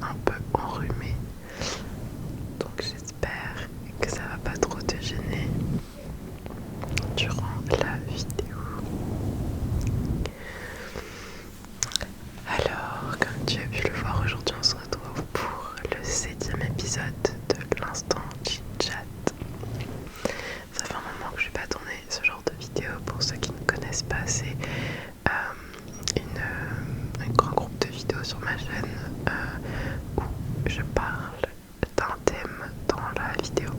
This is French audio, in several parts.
un peu enrhumée. Donc j'espère que ça va pas trop te gêner durant la vidéo. Alors, comme tu as pu le voir, aujourd'hui on se retrouve pour le 7e épisode de l'instant chit-chat. Ça fait un moment que je n'ai pas tourné ce genre de vidéo. Pour ceux qui ne connaissent pas, c'est un grand groupe de vidéos sur ma chaîne où je parle d'un thème dans la vidéo.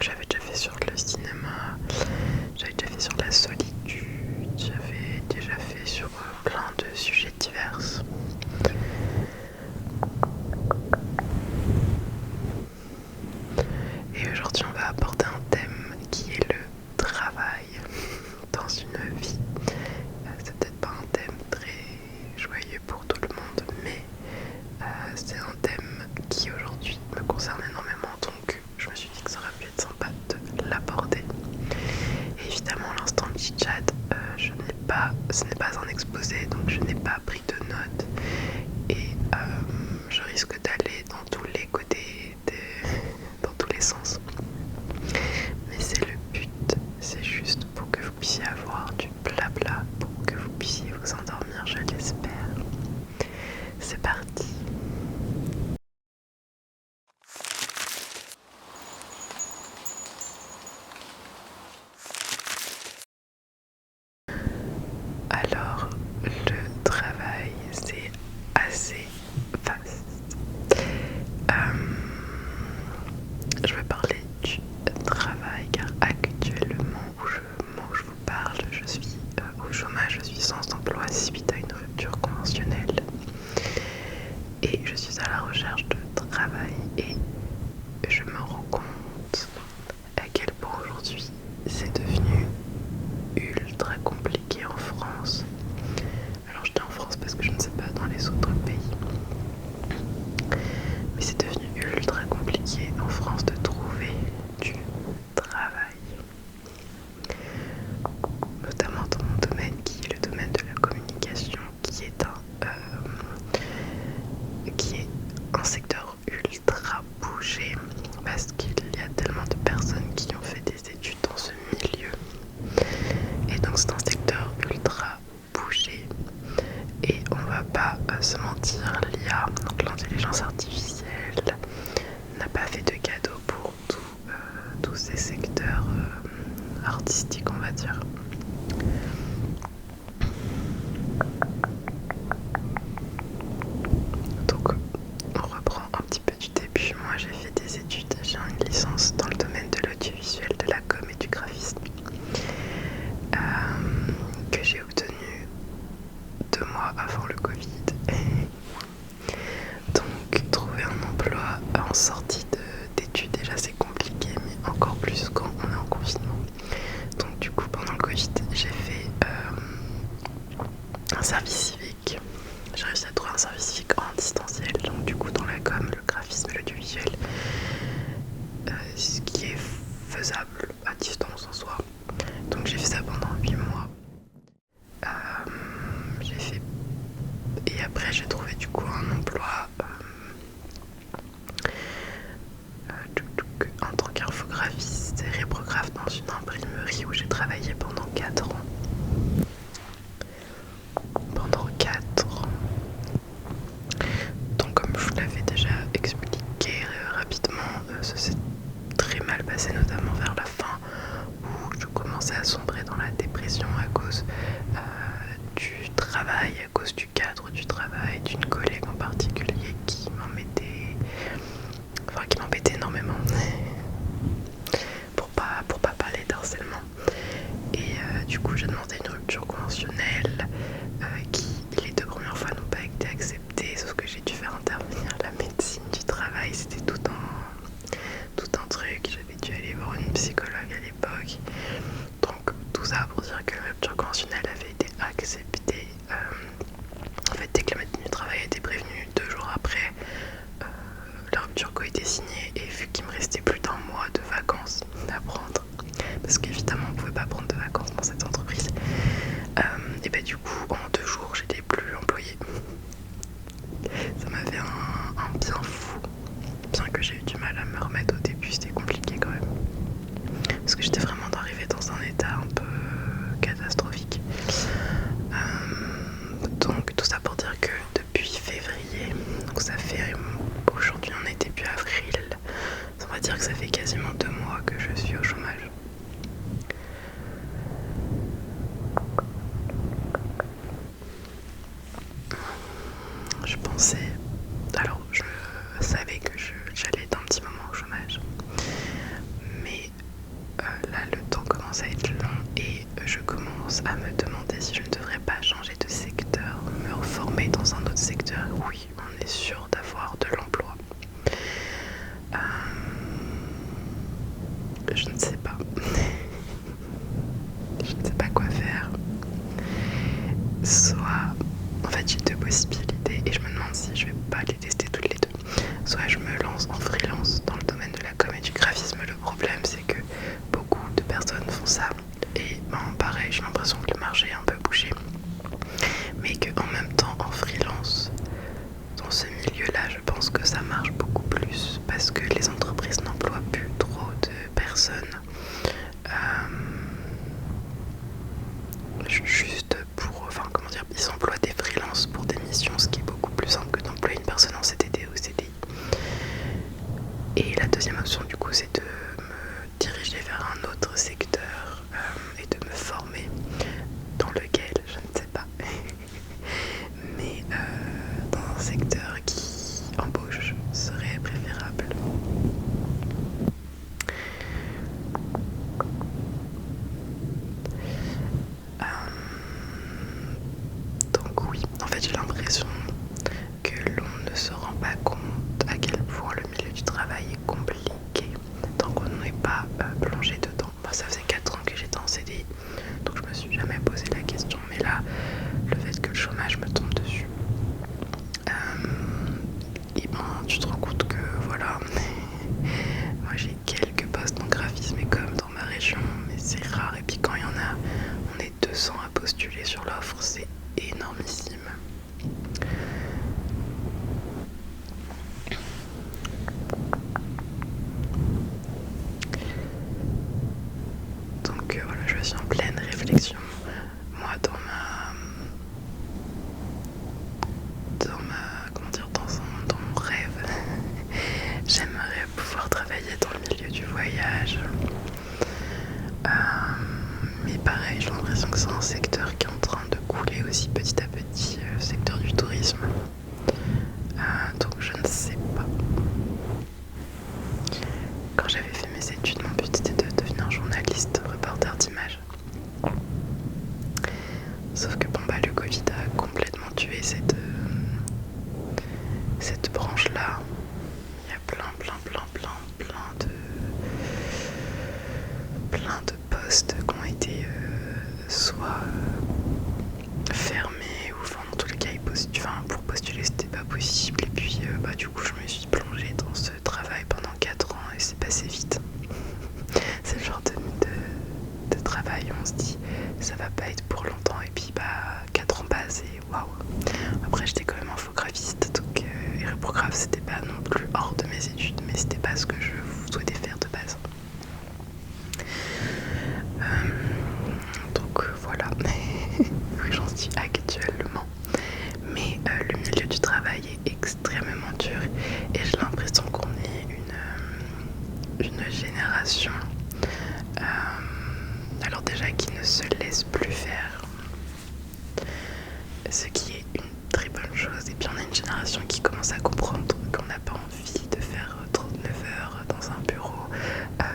J'avais déjà fait sur le cinéma, j'avais déjà fait sur la solitude, j'avais déjà fait sur plein de sujets divers. Et aujourd'hui on va aborder un thème qui est le travail dans une vie. C'est peut-être pas un thème très joyeux pour tout le monde, mais c'est un thème qui aujourd'hui me concerne énormément, donc je me suis dit que ça aurait pu être sympa de l'aborder. Et évidemment, l'instant chit-chat, ce n'est pas un exposé, donc je n'ai pas pris de notes et je risque d'aller dans tous les côtés, dans tous les sens. Mais c'est le but, c'est juste pour que vous puissiez avoir du blabla, pour que vous puissiez vous endormir, je l'espère. C'est parti. Alors, le travail, c'est assez vaste. Je vais parler du travail car actuellement où je vous parle, je suis au chômage, je suis sans emploi suite à une rupture conventionnelle et je suis à la recherche de travail et je me rends compte à quel point aujourd'hui c'est devenu ultra compliqué en France. Alors je dis en France parce que je ne sais pas dans les autres pays, mais c'est devenu ultra compliqué en France de trouver du travail, notamment dans mon domaine qui est le domaine de la communication, qui est un secteur ultra bougé parce qu'il y a tellement de personnes qui ont fait des études dans ce milieu, et donc c'est un secteur ultra bougé. Et on va pas se mentir, l'IA, donc l'intelligence artificielle, n'a pas fait de cadeau pour tous ces secteurs artistiques, on va dire. Donc on reprend un petit peu du début. Moi j'ai fait des études, j'ai une licence dans le domaine de l'audiovisuel, de la com et du graphisme, que j'ai obtenu 2 mois avant le Covid. Donc trouver un emploi en sortie d'études, déjà c'est compliqué, mais encore plus quand on est en confinement. Donc du coup pendant le Covid j'ai fait un service civique. J'ai réussi à trouver un service civique en distanciel, donc du coup dans la com, le graphisme, l'audiovisuel, ce qui est faisable à distance en soi. Donc j'ai fait ça pendant 8 mois. Et après j'ai trouvé du coup un emploi en tant qu'infographiste et réprographe dans une imprimerie où j'ai travaillé pendant 4 ans. Donc comme je vous l'avais déjà expliqué rapidement, ça s'est très mal passé, notamment vers la fin où je commençais à sombrer dans la dépression à cause du travail, à cause du cadre du travail, d'une collègue en particulier qui m'embêtait énormément pour pas parler d'harcèlement. Et du coup j'ai demandé une rupture conventionnelle qui les 2 premières fois n'ont pas été acceptées, sauf que j'ai dû faire intervenir la médecine du travail. C'était tout un truc, j'avais dû aller voir une psychologue à l'époque. Donc tout ça pour dire que la rupture conventionnelle avait été acceptée. En fait dès que la médecine du travail a été prévenue, 2 jours après, la rupture co était signée, et vu qu'il me restait plus d'1 mois de vacances à prendre, parce qu'évidemment on pouvait pas prendre de vacances dans cette entreprise, et bah du je pensais, alors je savais que j'allais être un petit moment au chômage, mais là le temps commence à être long et je commence à me demander si je ne devrais pas changer de secteur, me reformer dans un autre secteur. Oui, on est sûr d'avoir de l'emploi. Je ne sais pas. Je ne sais pas quoi faire. Soit, en fait j'ai deux possibilités et je me demande si je vais pas les tester toutes les deux. Soit je me lance en freelance dans le domaine de la com et du graphisme. Le problème c'est que beaucoup de personnes font ça et pareil, j'ai l'impression que le marché est un peu bougé, mais qu'en même temps en freelance dans ce milieu-là, je pense que ça marche beaucoup plus parce que les entreprises n'emploient plus trop de personnes. Juste pour, ils emploient des freelances pour des missions, ce qui est beaucoup plus simple que d'employer une personne en CDD ou CDI. Et la deuxième option du coup, c'est de me diriger vers un autre secteur et de me former dans lequel, je ne sais pas, mais dans un secteur qui embauche serait préférable. Donc oui, en fait j'ai l'impression que l'on ne se rend pas compte à quel point le milieu du travail est compliqué tant qu'on n'est pas plongé dedans. Moi ça faisait 4 ans que j'étais en CDI, donc je me suis jamais posé la question, mais là le fait que le chômage me tombe dessus, et tu te rends compte que voilà, moi j'ai quelques postes en graphisme et com dans ma région, mais c'est rare, et puis quand il y en a, on est 200 à postuler sur l'offre, c'est énormissime. Donc voilà, je suis en pleine réflexion. Moi dans dans mon rêve, j'aimerais pouvoir travailler dans le milieu du voyage. Mais pareil, j'ai l'impression que c'est un secteur qui est en train de couler aussi petit à petit, le secteur du tourisme. Donc je ne sais pas. Quand j'avais fait mes études, mon but était de devenir journaliste, reporter d'images. Sauf que le Covid a complètement tué cette branche-là. Il y a plein de postes qui ont été soit fermés ou dans tous les cas pour postuler c'était pas possible, et puis du coup je me suis plongée dans ce travail pendant 4 ans et c'est passé vite. C'est le genre de travail où on se dit ça va pas être pour longtemps, et puis 4 ans passent et waouh. Après j'étais quand même infographiste, donc et reprographe c'était pas non plus hors de mes études, mais c'était pas ce que je souhaitais faire de base. Donc voilà où j'en suis actuellement. Mais le milieu du travail est extrêmement dur et j'ai l'impression qu'on est une génération alors déjà qui ne se laisse plus faire, ce qui est une très bonne chose, et puis on a une génération qui commence à comprendre qu'on n'a pas envie de faire 39 heures dans un bureau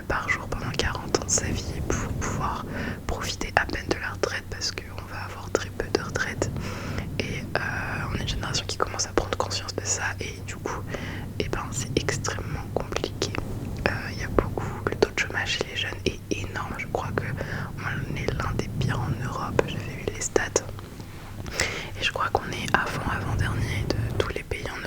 par jour pendant 40 ans de sa vie pour pouvoir profiter à peine de la retraite, parce qu'on va avoir très peu de retraite, et on est une génération qui commence à prendre conscience de ça, et du coup c'est extrêmement compliqué. Il y a beaucoup, le taux de chômage chez les jeunes est énorme, je crois que on est l'un des pires en Europe, j'avais vu les stats, et je crois qu'on est avant-dernier de tous les pays en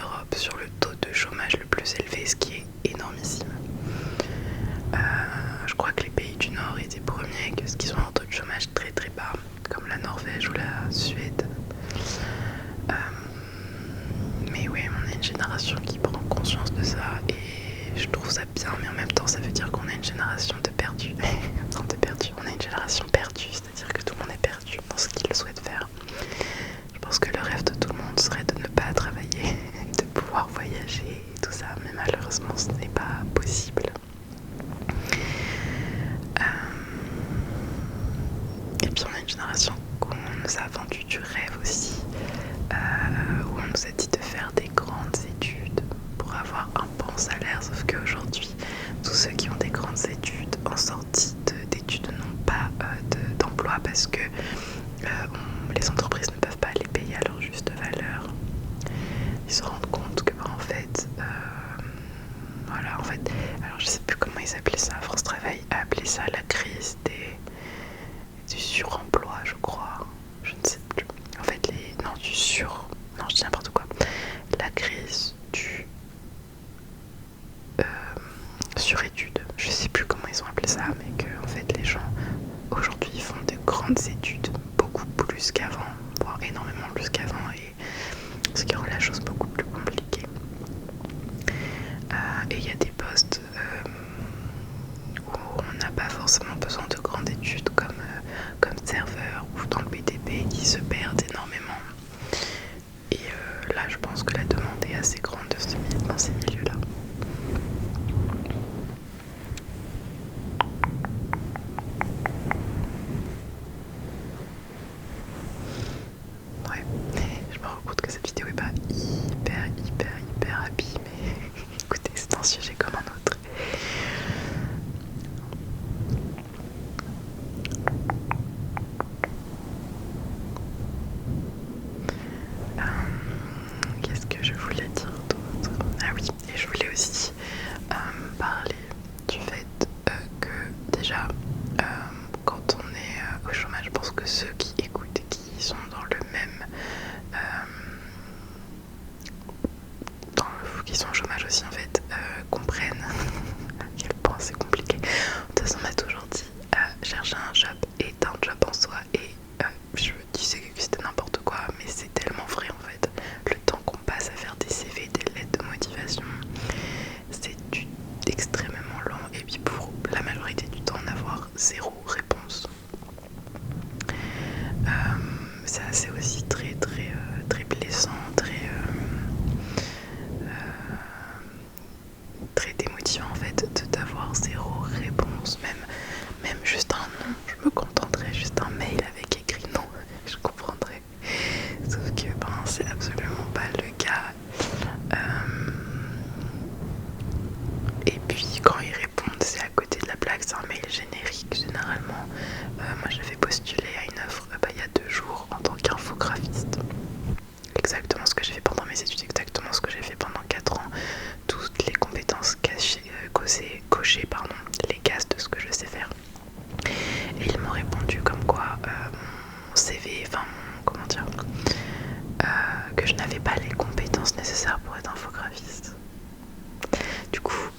ils se rendent compte que en fait, voilà, en fait, alors je sais plus comment ils appelaient ça, France Travail a appelé ça la crise du suremploi, je crois, je ne sais plus. En fait, non, non, je dis n'importe quoi. La crise du surétude, je sais plus comment ils ont appelé ça, mais que en fait les gens aujourd'hui font de grandes études, beaucoup plus qu'avant, voire énormément plus qu'avant, et ce qui rend la chose beaucoup plus compliquée. Et il y a des postes où on n'a pas forcément besoin de grandes études comme serveur ou dans le BTP qui se perdent énormément. Et là, je pense que la demande est assez grande dans ces milieux-là. Ouais, je me rends compte que cette vidéo est pas hyper happy, mais écoutez, c'est un sujet comme un autre. Qu'est-ce que je voulais dire d'autre? Ah oui, et je voulais aussi parler du fait que déjà quand on est au chômage, je pense que ceux qui écoutent et qui sont dans le même qui sont au chômage aussi en fait comprennent à quel point c'est compliqué. De toute façon, on m'a toujours dit chercher un job est un job en soi, et je disais que c'était n'importe quoi, mais c'est tellement vrai en fait. Le temps qu'on passe à faire des CV, des lettres de motivation, c'est extrêmement lent, et puis pour la majorité du temps en avoir zéro réponse. C'est assez aussi très blessant, très démotivant en fait d'avoir zéro réponse, même juste un non. Je me contenterais juste un mail avec écrit non, je comprendrais, sauf que c'est absolument pas le cas. Et puis quand ils répondent, c'est à côté de la plaque, c'est un mail générique généralement. Moi j'avais postulé à une offre il y a 2 jours en tant qu'infographiste. Exactement ce que j'ai fait pendant mes études, exactement ce que j'ai fait pendant 4 ans. Toutes les compétences cochées, les cases de ce que je sais faire. Et ils m'ont répondu comme quoi mon CV, comment dire, que je n'avais pas les compétences nécessaires pour être infographiste. Du coup,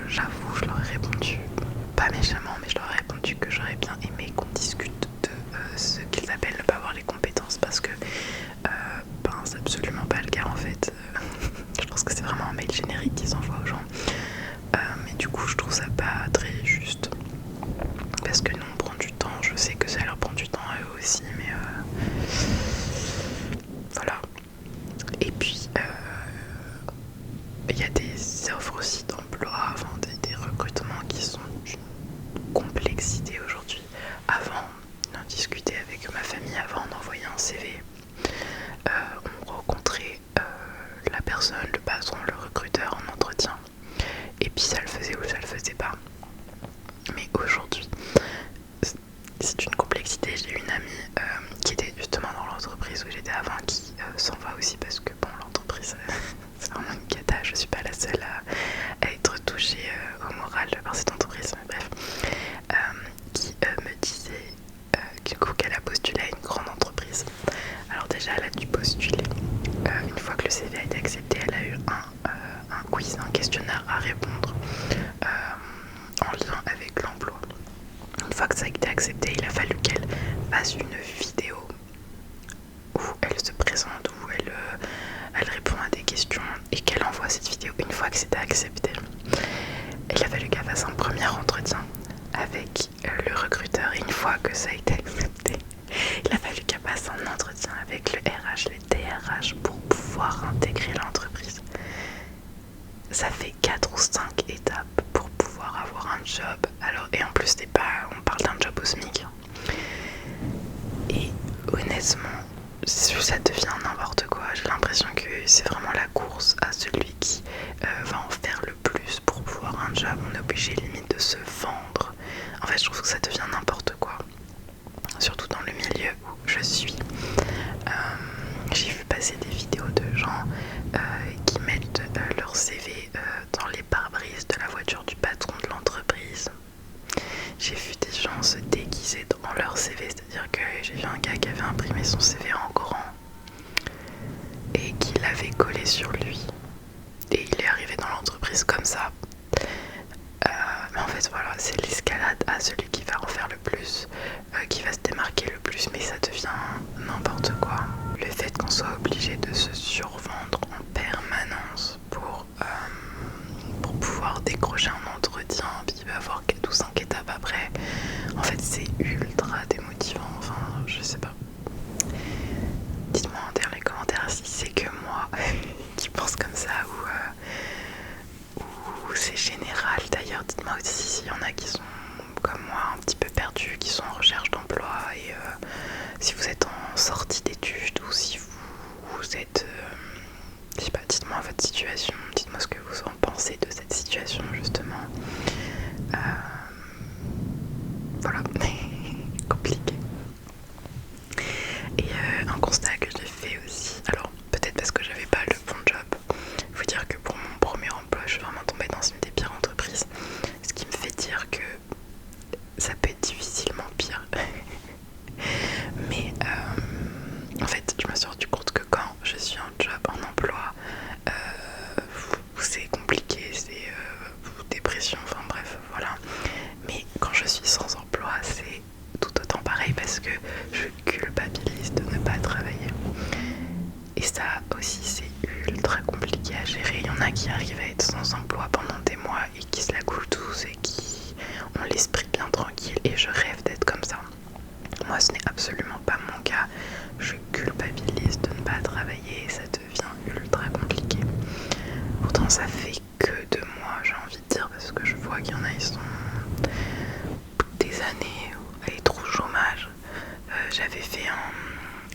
j'avoue, je leur ai répondu, pas méchamment, mais je leur ai répondu que j'aurais bien aimé qu'on discute de ce qu'ils appellent ne pas avoir les compétences, parce que c'est absolument pas le cas en fait. Je pense que c'est vraiment un mail générique qu'ils envoient aux gens. Mais du coup, je trouve ça pas très juste. Parce que nous, on prend du temps. Je sais que ça leur prend du temps à eux aussi, mais voilà. Et puis, il y a des offres aussi d'emploi, des recrutements qui sont d'une complexité aujourd'hui. Avant, on discutait avec ma famille avant d'envoyer un CV. On rencontrait la personne, le patron, le recruteur en entretien, et puis ça le faisait ou ça le faisait pas. Mais aujourd'hui, c'est une complexité. J'ai une amie qui était justement dans l'entreprise où j'étais avant, qui s'en va aussi parce que l'entreprise c'est vraiment une cata. Je suis pas la seule à être touchée au moral par cette entreprise, mais bref, qui me disait du coup qu'elle a postulé à une grande entreprise. Alors déjà, elle a dû postuler. Une fois que le CV a été accepté, elle a eu un quiz, un questionnaire à répondre en lien avec l'emploi. Une fois que ça a été accepté, il a fallu qu'elle fasse une vidéo où elle se présente, où elle répond à des questions et qu'elle envoie cette vidéo. Une fois que c'était accepté, il a fallu qu'elle fasse un premier entretien avec le recruteur, et une fois que ça a été accepté, il a fallu qu'elle passe un entretien avec le RH, le DRH, pour pouvoir intégrer l'entreprise. Ça fait 4 ou 5 étapes pour pouvoir avoir un job. Alors, et en plus, on parle d'un job au SMIC. Et honnêtement, ça devient n'importe quoi. J'ai l'impression que c'est vraiment la course à celui qui va en faire le plus pour pouvoir un job. On est obligé limite de se vendre. En fait, je trouve que ça devient n'importe quoi. Surtout dans le milieu où je suis. J'ai vu passer des vidéos de gens qui mettent leur CV dans les pare-brises de la voiture du patron de l'entreprise. J'ai vu des gens se déguiser dans leur CV, c'est-à-dire que j'ai vu un gars qui avait imprimé son CV en grand et qui l'avait collé sur lui. Et il est arrivé dans l'entreprise comme ça. Mais en fait voilà, c'est l'escalade à celui qui va en faire le plus, qui va se démarquer le plus, mais ça devient n'importe quoi. Le fait qu'on soit obligé de se survendre en permanence pour pouvoir décrocher un entretien, puis il va y avoir 4 ou 5 étapes après, en fait c'est ultra démotivant, enfin je sais pas. Dites-moi dans les commentaires si c'est que moi qui pense comme ça ou c'est général. D'ailleurs dites-moi aussi s'il y en a qui sont comme moi un petit peu perdus, qui sont en recherche d'emploi et si vous êtes en sortie d'études ou si vous êtes je sais pas, dites-moi votre situation, dites-moi ce que vous en pensez de cette situation justement. Voilà, compliqué. Et un constat que j'ai fait aussi, alors peut-être parce que j'avais pas le bon job, faut dire que pour mon premier emploi je suis vraiment tombée dans une des pires entreprises, ce qui me fait dire que ça peut être difficilement pire. Mais en fait je me suis rendu compte que quand je suis en job, en emploi, c'est compliqué, c'est dépression, enfin bref voilà. Mais quand je suis sans emploi c'est tout autant pareil parce que je culpabilise de ne pas travailler. Et ça aussi c'est ultra compliqué à gérer. Il y en a qui arrivent à être sans emploi pendant des mois et qui se la coulent tous et qui ont l'esprit bien tranquille, et je rêve d'être comme ça. Moi ce n'est absolument pas mon cas. Je culpabilise de ne pas travailler et ça devient ultra compliqué. Pourtant ça fait que 2 mois, j'ai envie de dire, parce que je vois qu'il y en a, ils sont des années à être au chômage. J'avais fait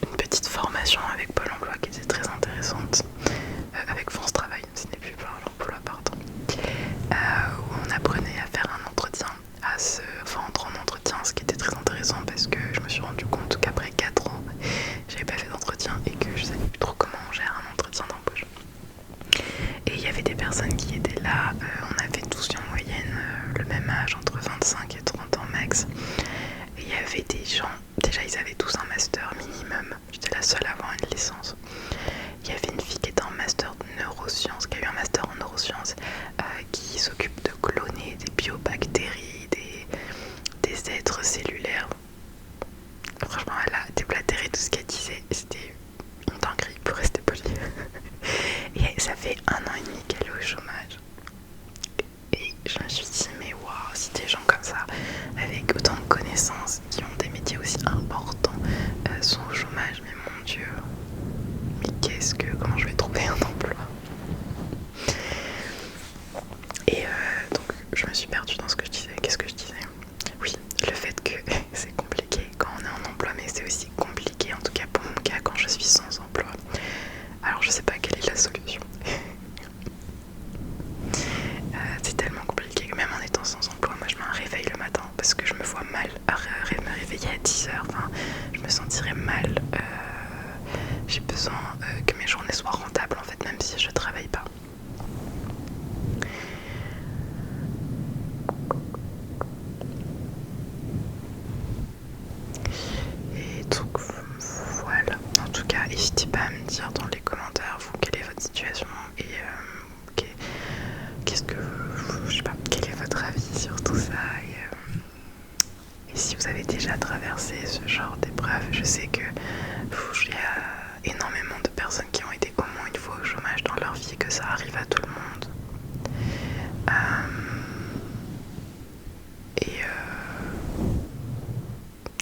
une petite formation avec Pôle emploi qui était très intéressante, avec France Travail, ce n'est plus Pôle emploi, pardon, où on apprenait à faire un entretien, à se vendre en entretien, ce qui était très intéressant parce que je me suis rendu compte qu'après 4 ans, j'avais pas fait d'entretien et que je savais plus trop comment on gère un entretien d'embauche. Et il y avait des personnes qui étaient là, on avait tous en moyenne le même âge, entre 25 et 30 ans max. Et il y avait des gens, déjà ils avaient tous un master minimum, j'étais la seule à avoir une licence. Il y avait une fille qui était en master de neurosciences, qui a eu un master en neurosciences, qui s'occupe de cloner des biobactéries, des êtres cellulaires. Franchement elle a déblatéré tout ce qu'elle disait, c'était une dinguerie pour rester polie. Et ça fait 1 an et demi qu'elle est au chômage. Et je me suis dit mais waouh, si des gens comme ça, avec autant de connaissances, qui ont des métiers aussi importants, sont au chômage, mais mon Dieu, mais comment je vais trouver un emploi? Et donc je me suis perdue dans ce que je disais. Qu'est-ce que je disais? Oui, le fait que c'est compliqué quand on est en emploi, mais c'est aussi compliqué, en tout cas pour mon cas, quand je suis sans emploi. Alors je sais pas quelle est la solution. C'est tellement compliqué que même en étant sans emploi, moi je me réveille le matin parce que je me vois mal à me réveiller à 10h, enfin je me sentirais mal. J'ai besoin que mes journées soient rentables en fait, même si je travaille pas. Et donc voilà, en tout cas n'hésitez pas à me dire dans les commentaires vous quelle est votre situation et qu'est-ce que je sais pas, quel est votre avis sur tout ça et si vous avez déjà traversé ce genre d'épreuve. Je sais que il y a énormément de personnes qui ont été au moins une fois au chômage dans leur vie, que ça arrive à tout le monde.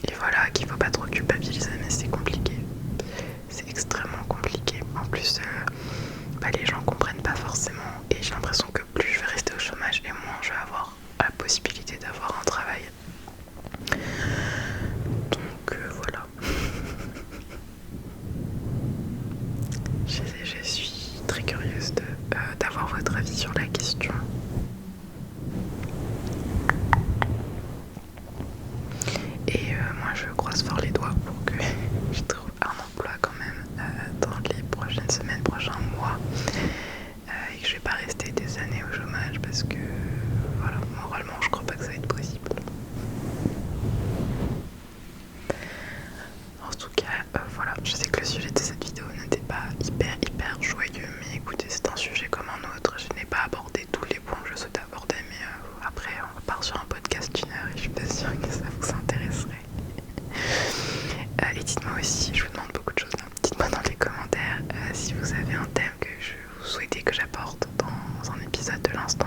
Et voilà, qu'il faut pas trop culpabiliser, mais c'est compliqué. C'est extrêmement compliqué. En plus, les gens comprennent pas forcément et j'ai l'impression que plus je vais rester au chômage et moins je vais avoir la possibilité d'avoir un travail. Donc voilà. Je suis très curieuse d'avoir votre avis sur la question. Et moi je croise fort les doigts pour que je trouve un emploi quand même dans les prochaines semaines, idées que j'apporte dans un épisode de l'Instant